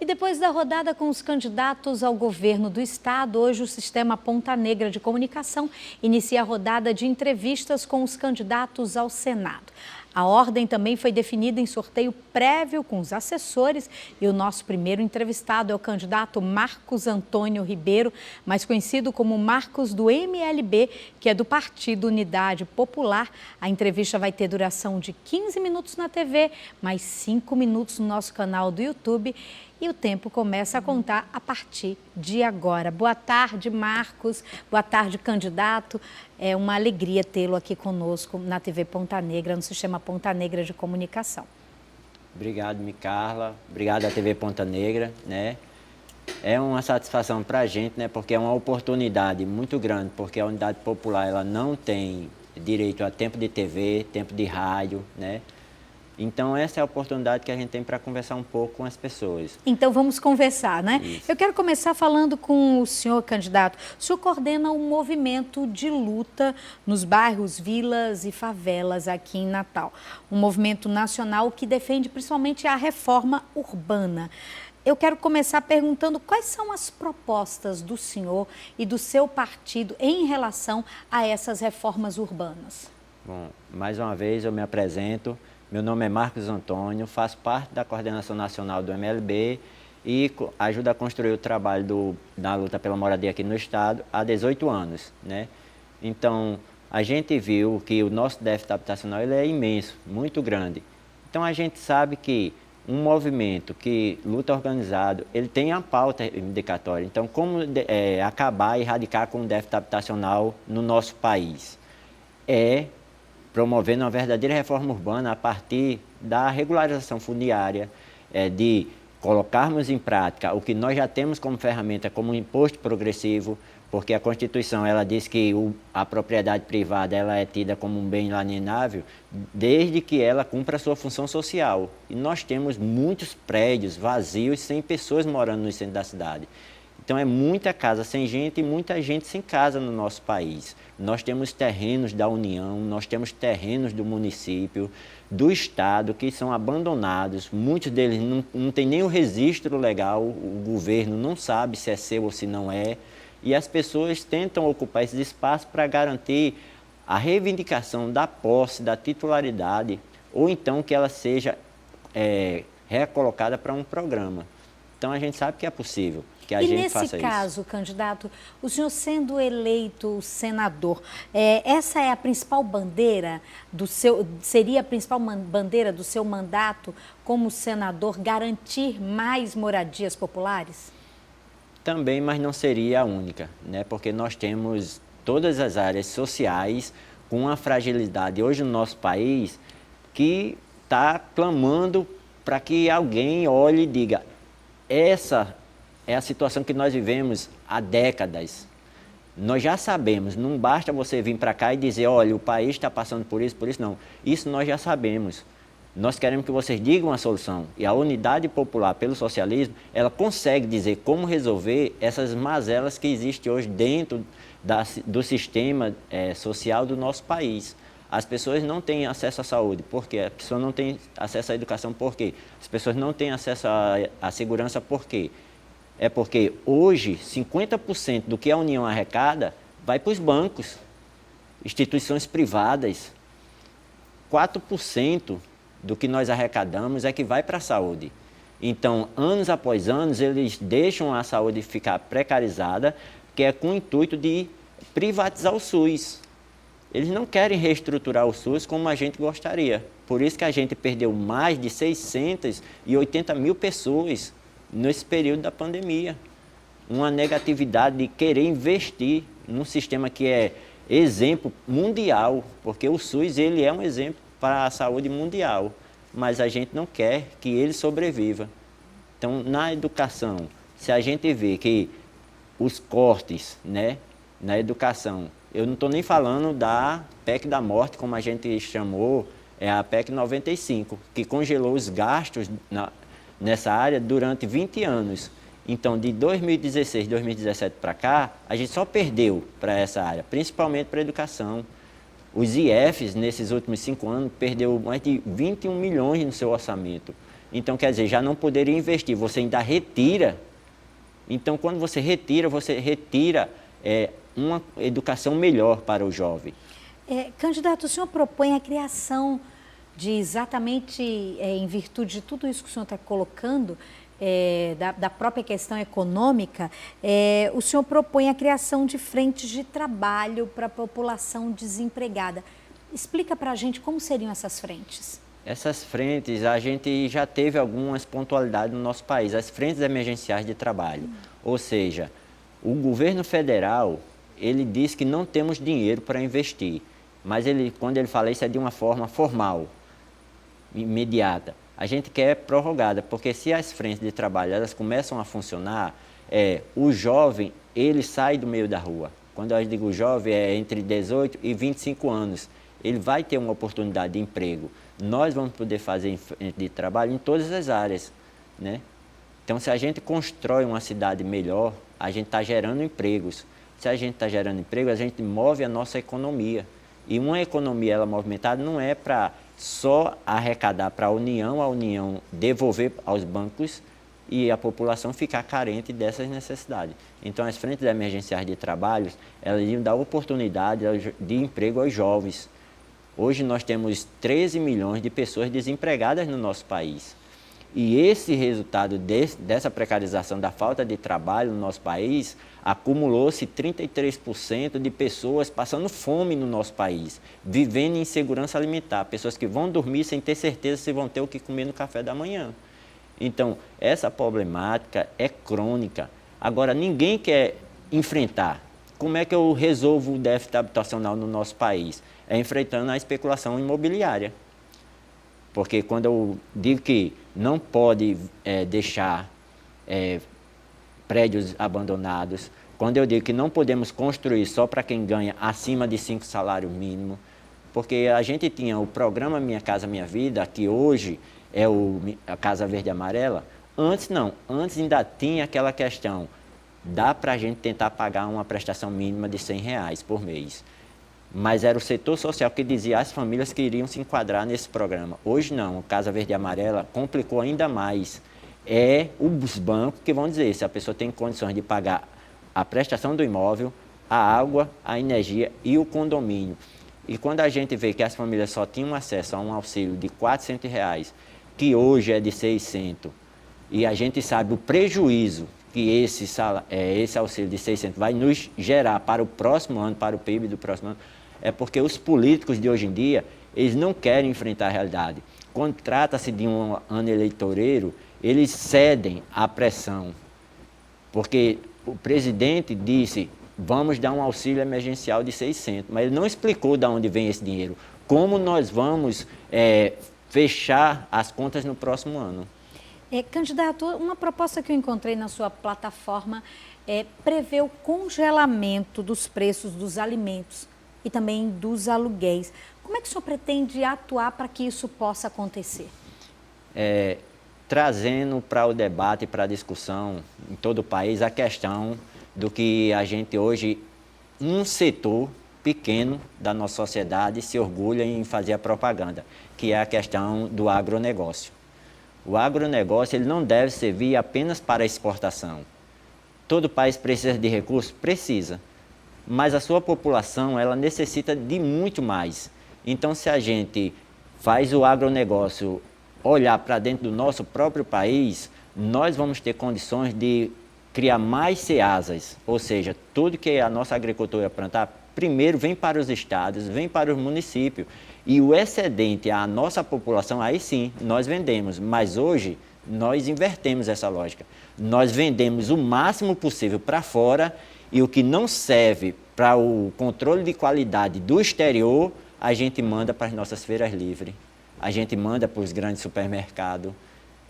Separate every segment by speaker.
Speaker 1: E depois da rodada com os candidatos ao governo do estado, hoje o Sistema Ponta Negra de Comunicação inicia a rodada de entrevistas com os candidatos ao Senado. A ordem também foi definida em sorteio prévio com os assessores e o nosso primeiro entrevistado é o candidato Marcos Antônio Ribeiro, mais conhecido como Marcos do MLB, que é do Partido Unidade Popular. A entrevista vai ter duração de 15 minutos na TV, mais 5 minutos no nosso canal do YouTube. E o tempo começa a contar a partir de agora. Boa tarde, Marcos. Boa tarde, candidato. É uma alegria tê-lo aqui conosco na TV Ponta Negra, no Sistema Ponta Negra de Comunicação.
Speaker 2: Obrigado, Micarla. Obrigado à TV Ponta Negra, né? É uma satisfação para a gente, né? Porque é uma oportunidade muito grande, porque a Unidade Popular ela não tem direito a tempo de TV, tempo de rádio, né? Então, essa é a oportunidade que a gente tem para conversar um pouco com as pessoas.
Speaker 1: Então, vamos conversar, né?
Speaker 2: Isso.
Speaker 1: Eu quero começar falando com o senhor, candidato. O senhor coordena um movimento de luta nos bairros, vilas e favelas aqui em Natal. Um movimento nacional que defende principalmente a reforma urbana. Eu quero começar perguntando quais são as propostas do senhor e do seu partido em relação a essas reformas urbanas.
Speaker 2: Bom, mais uma vez eu me apresento. Meu nome é Marcos Antônio, faço parte da coordenação nacional do MLB e ajudo a construir o trabalho da luta pela moradia aqui no estado há 18 anos, né? Então, a gente viu que o nosso déficit habitacional ele é imenso, muito grande. Então, a gente sabe que um movimento que luta organizado, ele tem a pauta reivindicatória. Então, como acabar e erradicar com o déficit habitacional no nosso país? Promovendo uma verdadeira reforma urbana a partir da regularização fundiária, de colocarmos em prática o que nós já temos como ferramenta, como um imposto progressivo, porque a Constituição ela diz que a propriedade privada ela é tida como um bem inalienável desde que ela cumpra a sua função social. E nós temos muitos prédios vazios, sem pessoas morando no centro da cidade. Então, é muita casa sem gente e muita gente sem casa no nosso país. Nós temos terrenos da União, nós temos terrenos do município, do Estado, que são abandonados. Muitos deles não têm nem o registro legal, o governo não sabe se é seu ou se não é. E as pessoas tentam ocupar esses espaços para garantir a reivindicação da posse, da titularidade, ou então que ela seja recolocada para um programa. Então, a gente sabe que é possível que a gente faça isso.
Speaker 1: E nesse caso, candidato, o senhor sendo eleito senador, essa é a principal bandeira seria a principal bandeira do seu mandato como senador, garantir mais moradias populares?
Speaker 2: Também, mas não seria a única, né? Porque nós temos todas as áreas sociais com uma fragilidade hoje no nosso país que está clamando para que alguém olhe e diga: essa é a situação que nós vivemos há décadas. Nós já sabemos, não basta você vir para cá e dizer: olha, o país está passando por isso, não. Isso nós já sabemos. Nós queremos que vocês digam a solução. E a Unidade Popular pelo Socialismo, ela consegue dizer como resolver essas mazelas que existem hoje dentro do sistema social do nosso país. As pessoas não têm acesso à saúde. Por quê? As pessoas não têm acesso à educação. Por quê? As pessoas não têm acesso à segurança. Por quê? É porque hoje 50% do que a União arrecada vai para os bancos, instituições privadas. 4% do que nós arrecadamos é que vai para a saúde. Então, anos após anos, eles deixam a saúde ficar precarizada, que é com o intuito de privatizar o SUS. Eles não querem reestruturar o SUS como a gente gostaria. Por isso que a gente perdeu mais de 680 mil pessoas nesse período da pandemia. Uma negatividade de querer investir num sistema que é exemplo mundial, porque o SUS ele é um exemplo para a saúde mundial, mas a gente não quer que ele sobreviva. Então, na educação, se a gente vê que os cortes, né, na educação, eu não estou nem falando da PEC da morte, como a gente chamou, é a PEC 95, que congelou os gastos nessa área durante 20 anos. Então, de 2016, 2017 para cá, a gente só perdeu para essa área, principalmente para a educação. Os IFs, nesses últimos 5 anos, perdeu mais de 21 milhões no seu orçamento. Então, quer dizer, já não poderia investir, você ainda retira. Então, quando você retira uma educação melhor para o jovem.
Speaker 1: Candidato, o senhor propõe a criação de exatamente, em virtude de tudo isso que o senhor está colocando, da própria questão econômica, o senhor propõe a criação de frentes de trabalho para a população desempregada. Explica para a gente como seriam essas frentes.
Speaker 2: Essas frentes, a gente já teve algumas pontualidades no nosso país, as frentes emergenciais de trabalho. Ou seja, o governo federal, ele diz que não temos dinheiro para investir, mas quando ele fala isso é de uma forma formal, imediata. A gente quer prorrogada, porque se as frentes de trabalho elas começam a funcionar, o jovem, ele sai do meio da rua. Quando eu digo jovem, é entre 18 e 25 anos. Ele vai ter uma oportunidade de emprego. Nós vamos poder fazer frente de trabalho em todas as áreas, né? Então, se a gente constrói uma cidade melhor, a gente está gerando empregos. Se a gente está gerando emprego, a gente move a nossa economia. E uma economia ela movimentada não é para só arrecadar para a União devolver aos bancos e a população ficar carente dessas necessidades. Então, as frentes emergenciais de trabalho, elas iam dar oportunidade de emprego aos jovens. Hoje nós temos 13 milhões de pessoas desempregadas no nosso país. E esse resultado dessa precarização da falta de trabalho no nosso país, acumulou-se 33% de pessoas passando fome no nosso país, vivendo em insegurança alimentar, pessoas que vão dormir sem ter certeza se vão ter o que comer no café da manhã. Então, essa problemática é crônica. Agora, ninguém quer enfrentar. Como é que eu resolvo o déficit habitacional no nosso país? É enfrentando a especulação imobiliária. Porque quando eu digo que não pode deixar prédios abandonados, quando eu digo que não podemos construir só para quem ganha acima de 5 salários mínimos, porque a gente tinha o programa Minha Casa Minha Vida, que hoje é a Casa Verde e Amarela, antes não, antes ainda tinha aquela questão, dá para a gente tentar pagar uma prestação mínima de R$100 por mês. Mas era o setor social que dizia às famílias que iriam se enquadrar nesse programa. Hoje não, o Casa Verde e Amarela complicou ainda mais. É os bancos que vão dizer se a pessoa tem condições de pagar a prestação do imóvel, a água, a energia e o condomínio. E quando a gente vê que as famílias só tinham acesso a um auxílio de R$400, que hoje é de 600, e a gente sabe o prejuízo que esse auxílio de 600 vai nos gerar para o próximo ano, para o PIB do próximo ano, é porque os políticos de hoje em dia, eles não querem enfrentar a realidade. Quando trata-se de um ano eleitoreiro, eles cedem à pressão. Porque o presidente disse, vamos dar um auxílio emergencial de 600, mas ele não explicou de onde vem esse dinheiro. Como nós vamos fechar as contas no próximo ano.
Speaker 1: Candidato, uma proposta que eu encontrei na sua plataforma prevê o congelamento dos preços dos alimentos e também dos aluguéis. Como é que o senhor pretende atuar para que isso possa acontecer?
Speaker 2: Trazendo para o debate e para a discussão em todo o país a questão do que a gente hoje, um setor pequeno da nossa sociedade se orgulha em fazer a propaganda, que é a questão do agronegócio. O agronegócio ele não deve servir apenas para a exportação. Todo país precisa de recursos? Precisa. Mas a sua população ela necessita de muito mais. Então, se a gente faz o agronegócio olhar para dentro do nosso próprio país, nós vamos ter condições de criar mais ceasas. Ou seja, tudo que a nossa agricultura plantar, primeiro vem para os estados, vem para os municípios. E o excedente à nossa população, aí sim, nós vendemos. Mas hoje, nós invertemos essa lógica. Nós vendemos o máximo possível para fora e o que não serve para o controle de qualidade do exterior, a gente manda para as nossas feiras livres. A gente manda para os grandes supermercados.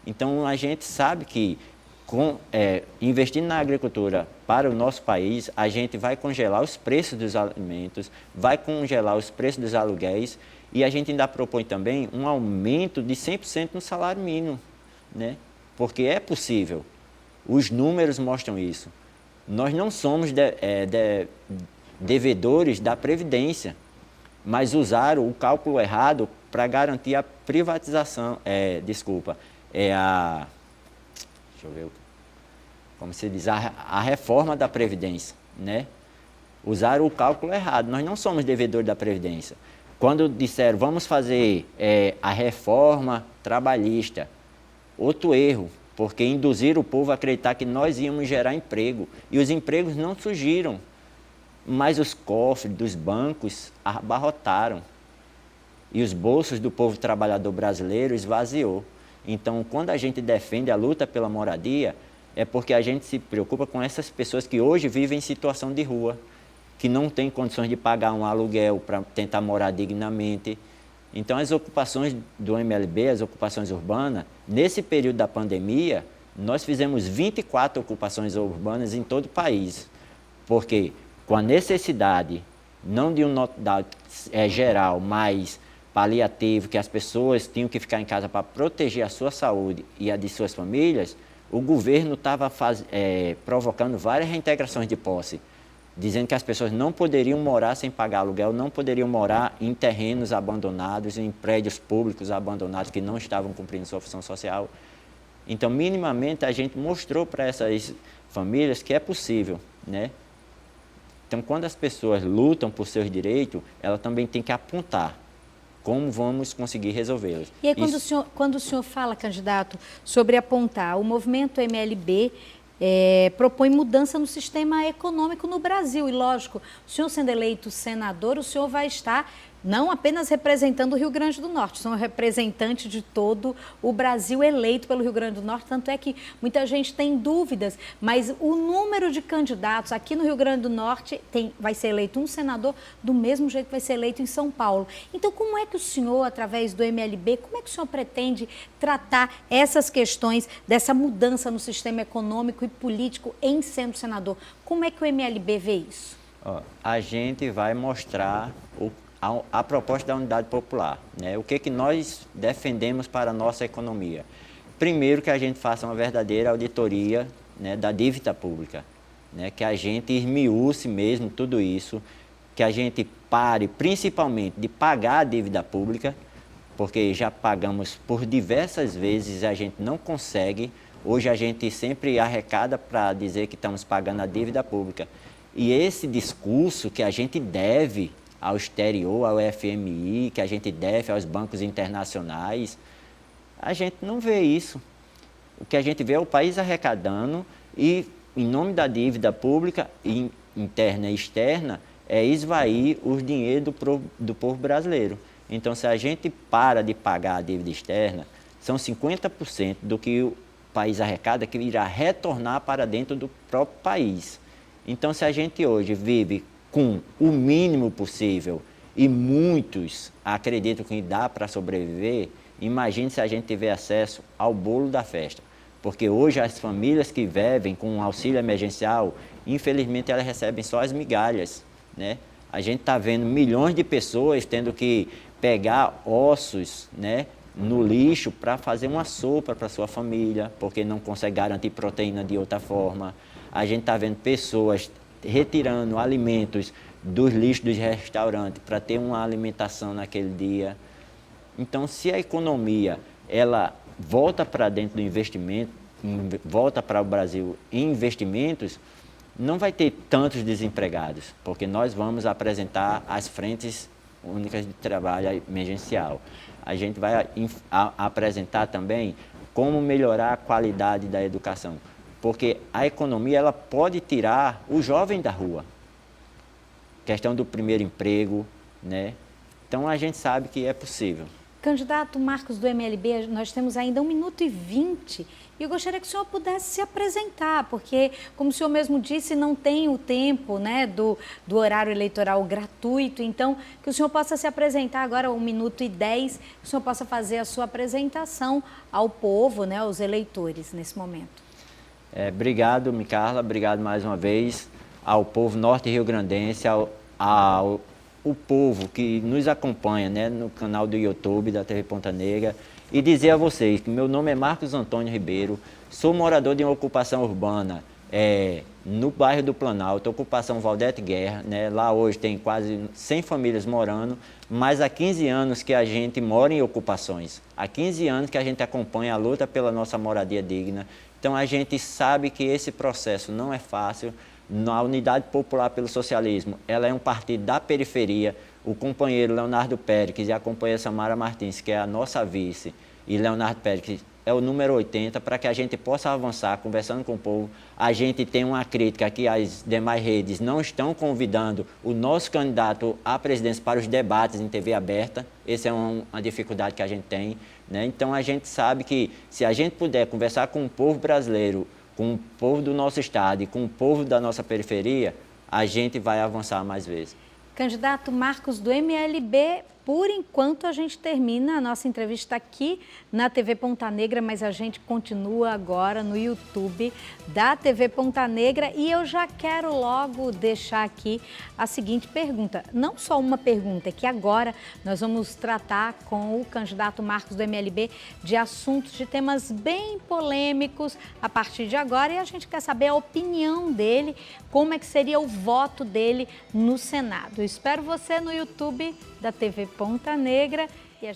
Speaker 2: Então, a gente sabe que investindo na agricultura para o nosso país, a gente vai congelar os preços dos alimentos, vai congelar os preços dos aluguéis e a gente ainda propõe também um aumento de 100% no salário mínimo, né? Porque é possível, os números mostram isso. Nós não somos devedores da Previdência, mas usaram o cálculo errado para garantir a privatização, é deixa eu ver, como se diz, a reforma da Previdência, né? Usaram o cálculo errado, nós não somos devedores da Previdência. Quando disseram, vamos fazer a reforma trabalhista, outro erro, porque induziram o povo a acreditar que nós íamos gerar emprego, e os empregos não surgiram, mas os cofres dos bancos abarrotaram, e os bolsos do povo trabalhador brasileiro esvaziou. Então, quando a gente defende a luta pela moradia, é porque a gente se preocupa com essas pessoas que hoje vivem em situação de rua, que não têm condições de pagar um aluguel para tentar morar dignamente. Então, as ocupações do MLB, as ocupações urbanas, nesse período da pandemia, nós fizemos 24 ocupações urbanas em todo o país, porque com a necessidade, não de um lockdown geral, mas paliativo, que as pessoas tinham que ficar em casa para proteger a sua saúde e a de suas famílias, o governo estava provocando várias reintegrações de posse, dizendo que as pessoas não poderiam morar sem pagar aluguel, não poderiam morar em terrenos abandonados, em prédios públicos abandonados que não estavam cumprindo sua função social. Então, minimamente, a gente mostrou para essas famílias que é possível, né? Então, quando as pessoas lutam por seus direitos, elas também têm que apontar como vamos conseguir resolvê-los.
Speaker 1: E aí, quando o senhor fala, candidato, sobre apontar, o movimento MLB propõe mudança no sistema econômico no Brasil. E, lógico, o senhor sendo eleito senador, o senhor vai estar não apenas representando o Rio Grande do Norte, são representante de todo o Brasil eleito pelo Rio Grande do Norte, tanto é que muita gente tem dúvidas, mas o número de candidatos aqui no Rio Grande do Norte vai ser eleito um senador do mesmo jeito que vai ser eleito em São Paulo. Então, como é que o senhor, através do MLB, como é que o senhor pretende tratar essas questões dessa mudança no sistema econômico e político em sendo senador? Como é que o MLB vê isso?
Speaker 2: A gente vai mostrar a proposta da unidade popular, né? O que nós defendemos para a nossa economia? Primeiro, que a gente faça uma verdadeira auditoria, né, da dívida pública, né? Que a gente esmiúce mesmo tudo isso, que a gente pare principalmente de pagar a dívida pública, porque já pagamos por diversas vezes e a gente não consegue. Hoje a gente sempre arrecada para dizer que estamos pagando a dívida pública. E esse discurso que a gente deve ao exterior, ao FMI, que a gente deve aos bancos internacionais, a gente não vê isso. O que a gente vê é o país arrecadando e, em nome da dívida pública, interna e externa, esvair os dinheiros do povo brasileiro. Então, se a gente para de pagar a dívida externa, são 50% do que o país arrecada que irá retornar para dentro do próprio país. Então, se a gente hoje vive com o mínimo possível e muitos acreditam que dá para sobreviver, imagine se a gente tiver acesso ao bolo da festa. Porque hoje as famílias que vivem com um auxílio emergencial, infelizmente elas recebem só as migalhas, né? A gente está vendo milhões de pessoas tendo que pegar ossos, né, no lixo para fazer uma sopa para sua família, porque não consegue garantir proteína de outra forma. A gente está vendo pessoas retirando alimentos dos lixos dos restaurantes para ter uma alimentação naquele dia. Então, se a economia ela volta para dentro do investimento, volta para o Brasil em investimentos, não vai ter tantos desempregados, porque nós vamos apresentar as frentes únicas de trabalho emergencial. A gente vai apresentar também como melhorar a qualidade da educação, porque a economia ela pode tirar o jovem da rua. Questão do primeiro emprego, né? Então a gente sabe que é possível.
Speaker 1: Candidato Marcos do MLB, nós temos ainda 1 minuto e 20 e eu gostaria que o senhor pudesse se apresentar, porque, como o senhor mesmo disse, não tem o tempo, né, do horário eleitoral gratuito, então que o senhor possa se apresentar agora 1 minuto e 10, que o senhor possa fazer a sua apresentação ao povo, né, aos eleitores nesse momento.
Speaker 2: Obrigado, Micarla, obrigado mais uma vez ao povo norte-riograndense, ao povo que nos acompanha, né, no canal do YouTube da TV Ponta Negra, e dizer a vocês que meu nome é Marcos Antônio Ribeiro, sou morador de uma ocupação urbana no bairro do Planalto, ocupação Valdete Guerra, né? Lá hoje tem quase 100 famílias morando, mas há 15 anos que a gente mora em ocupações, há 15 anos que a gente acompanha a luta pela nossa moradia digna. Então a gente sabe que esse processo não é fácil. A Unidade Popular pelo Socialismo, ela é um partido da periferia. O companheiro Leonardo Pérez e a companheira Samara Martins, que é a nossa vice, e Leonardo Pérez é o número 80, para que a gente possa avançar, conversando com o povo. A gente tem uma crítica que as demais redes não estão convidando o nosso candidato à presidência para os debates em TV aberta. Essa é uma dificuldade que a gente tem, né? Então a gente sabe que se a gente puder conversar com o povo brasileiro, com o povo do nosso estado e com o povo da nossa periferia, a gente vai avançar mais vezes.
Speaker 1: Candidato Marcos do MLB, por enquanto a gente termina a nossa entrevista aqui na TV Ponta Negra, mas a gente continua agora no YouTube da TV Ponta Negra e eu já quero logo deixar aqui a seguinte pergunta. Não só uma pergunta, é que agora nós vamos tratar com o candidato Marcos do MLB de assuntos, de temas bem polêmicos a partir de agora e a gente quer saber a opinião dele, como é que seria o voto dele no Senado. Eu espero você no YouTube da TV Ponta Negra.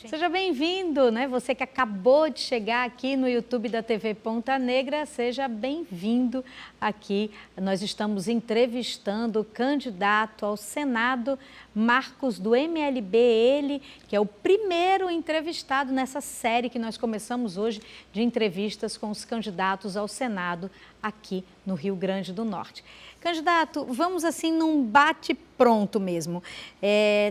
Speaker 1: Seja bem-vindo, né? Você que acabou de chegar aqui no YouTube da TV Ponta Negra, seja bem-vindo aqui. Nós estamos entrevistando o candidato ao Senado, Marcos do MLB, ele que é o primeiro entrevistado nessa série que nós começamos hoje de entrevistas com os candidatos ao Senado aqui no Rio Grande do Norte. Candidato, vamos assim num bate-pronto mesmo.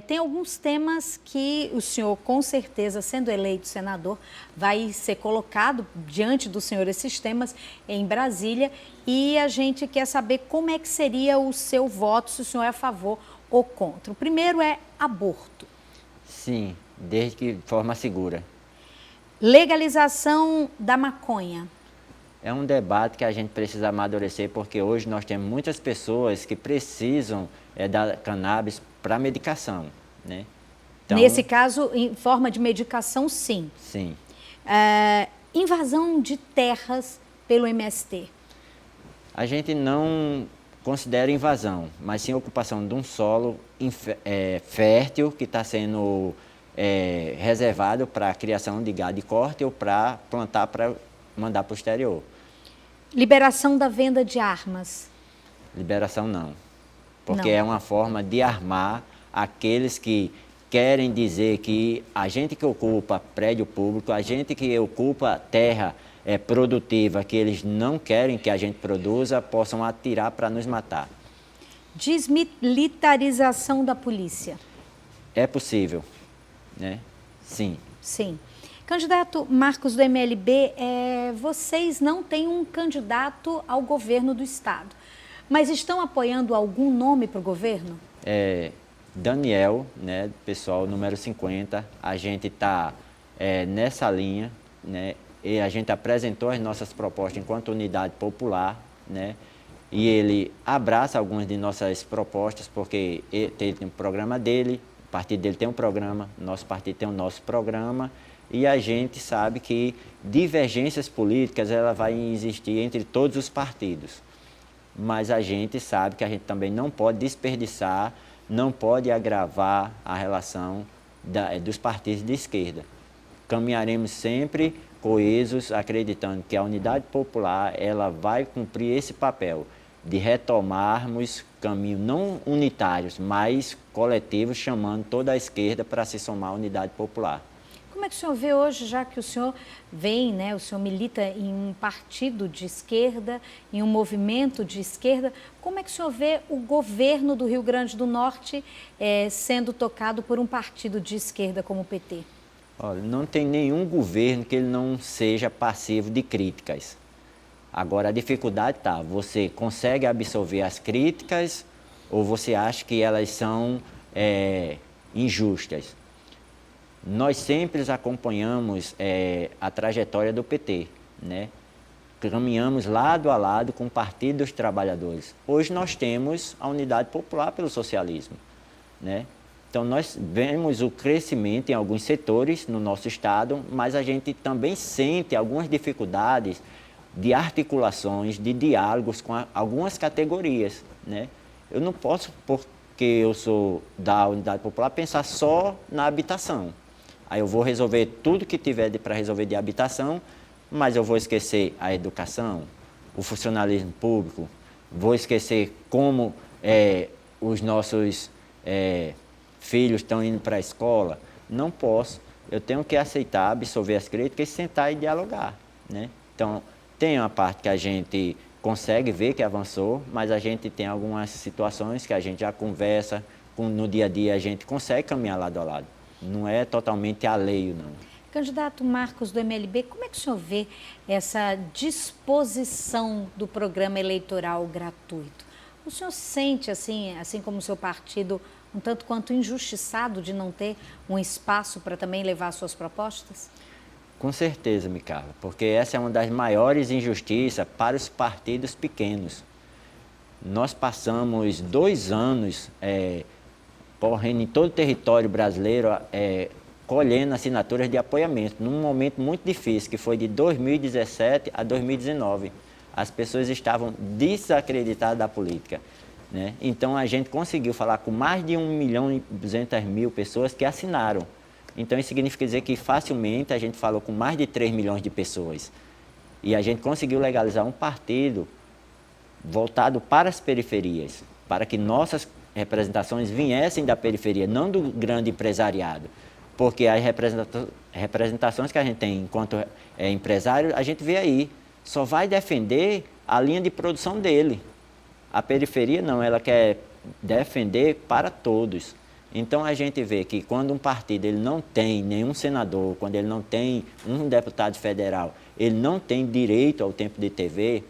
Speaker 1: Tem alguns temas que o senhor, com certeza, sendo eleito senador, vai ser colocado diante do senhor esses temas em Brasília e a gente quer saber como é que seria o seu voto, se o senhor é a favor ou contra. O primeiro é aborto.
Speaker 2: Sim, desde que de forma segura.
Speaker 1: Legalização da maconha.
Speaker 2: É um debate que a gente precisa amadurecer, porque hoje nós temos muitas pessoas que precisam da cannabis para medicação, né? Então,
Speaker 1: nesse caso, em forma de medicação, sim.
Speaker 2: Sim.
Speaker 1: Invasão de terras pelo MST.
Speaker 2: A gente não considera invasão, mas sim ocupação de um solo fértil que está sendo reservado para a criação de gado de corte ou para plantar para mandar para o exterior.
Speaker 1: Liberação da venda de armas.
Speaker 2: Liberação não, porque
Speaker 1: não.
Speaker 2: É uma forma de armar aqueles que querem dizer que a gente que ocupa prédio público, a gente que ocupa terra produtiva, que eles não querem que a gente produza, possam atirar para nos matar.
Speaker 1: Desmilitarização da polícia.
Speaker 2: É possível, né? Sim.
Speaker 1: Sim. Candidato Marcos do MLB, vocês não têm um candidato ao governo do estado, mas estão apoiando algum nome para o governo?
Speaker 2: Daniel, né, pessoal, número 50, a gente está nessa linha, né, e a gente apresentou as nossas propostas enquanto unidade popular, né, e ele abraça algumas de nossas propostas, porque ele tem um programa dele, o partido dele tem um programa, nosso partido tem o nosso programa, e a gente sabe que divergências políticas ela vai existir entre todos os partidos. Mas a gente sabe que a gente também não pode desperdiçar, não pode agravar a relação dos partidos de esquerda. Caminharemos sempre coesos, acreditando que a Unidade Popular ela vai cumprir esse papel de retomarmos caminhos não unitários, mas coletivos, chamando toda a esquerda para se somar à Unidade Popular.
Speaker 1: Como é que o senhor vê hoje, já que o senhor vem, né, o senhor milita em um partido de esquerda, em um movimento de esquerda, como é que o senhor vê o governo do Rio Grande do Norte sendo tocado por um partido de esquerda como o PT?
Speaker 2: Olha, não tem nenhum governo que ele não seja passivo de críticas. Agora, a dificuldade está, você consegue absorver as críticas ou você acha que elas são injustas? Nós sempre acompanhamos a trajetória do PT, né? Caminhamos lado a lado com o Partido dos Trabalhadores. Hoje nós temos a Unidade Popular pelo Socialismo, né? Então nós vemos o crescimento em alguns setores no nosso estado, mas a gente também sente algumas dificuldades de articulações, de diálogos com algumas categorias, né? Eu não posso, porque eu sou da Unidade Popular, pensar só na habitação. Aí eu vou resolver tudo que tiver para resolver de habitação, mas eu vou esquecer a educação, o funcionalismo público, vou esquecer como os nossos filhos estão indo para a escola. Não posso. Eu tenho que aceitar, absorver as críticas e sentar e dialogar, né? Então, tem uma parte que a gente consegue ver que avançou, mas a gente tem algumas situações que a gente já conversa, no dia a dia a gente consegue caminhar lado a lado. Não é totalmente alheio, não.
Speaker 1: Candidato Marcos do MLB, como é que o senhor vê essa disposição do programa eleitoral gratuito? O senhor se sente, assim como o seu partido, um tanto quanto injustiçado de não ter um espaço para também levar suas propostas?
Speaker 2: Com certeza, Micaela, porque essa é uma das maiores injustiças para os partidos pequenos. Nós passamos 2 anos correndo em todo o território brasileiro, colhendo assinaturas de apoiamento, num momento muito difícil, que foi de 2017 a 2019. As pessoas estavam desacreditadas da política, né? Então, a gente conseguiu falar com mais de 1.200.000 pessoas que assinaram. Então, isso significa dizer que facilmente a gente falou com mais de 3 milhões de pessoas. E a gente conseguiu legalizar um partido voltado para as periferias, para que nossas representações viessem da periferia, não do grande empresariado. Porque as representações que a gente tem enquanto empresário, a gente vê aí, só vai defender a linha de produção dele. A periferia não, ela quer defender para todos. Então, a gente vê que quando um partido ele não tem nenhum senador, quando ele não tem um deputado federal, ele não tem direito ao tempo de TV,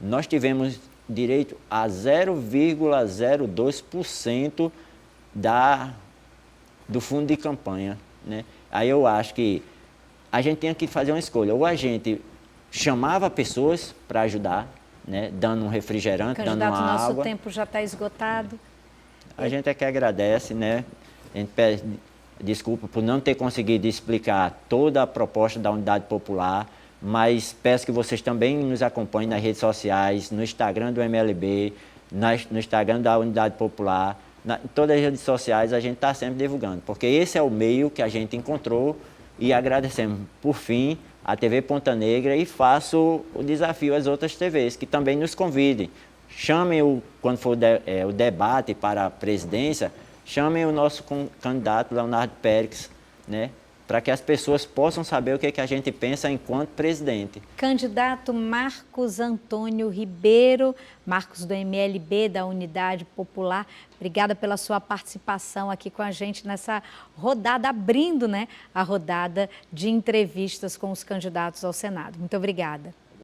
Speaker 2: nós tivemos direito a 0,02% do fundo de campanha, né? Aí eu acho que a gente tem que fazer uma escolha. Ou a gente chamava pessoas para ajudar, né? Dando um refrigerante, dando uma água.
Speaker 1: Candidato, nosso tempo já está esgotado.
Speaker 2: A gente é que agradece, né? A gente pede desculpa por não ter conseguido explicar toda a proposta da Unidade Popular, mas peço que vocês também nos acompanhem nas redes sociais, no Instagram do MLB, no Instagram da Unidade Popular, em todas as redes sociais a gente está sempre divulgando, porque esse é o meio que a gente encontrou e agradecemos, por fim, a TV Ponta Negra e faço o desafio às outras TVs, que também nos convidem. Chamem, quando for o debate para a presidência, chamem o nosso candidato, Leonardo Pérez, né? Para que as pessoas possam saber o que a gente pensa enquanto presidente.
Speaker 1: Candidato Marcos Antônio Ribeiro, Marcos do MLB, da Unidade Popular, obrigada pela sua participação aqui com a gente nessa rodada, abrindo, né, a rodada de entrevistas com os candidatos ao Senado. Muito obrigada.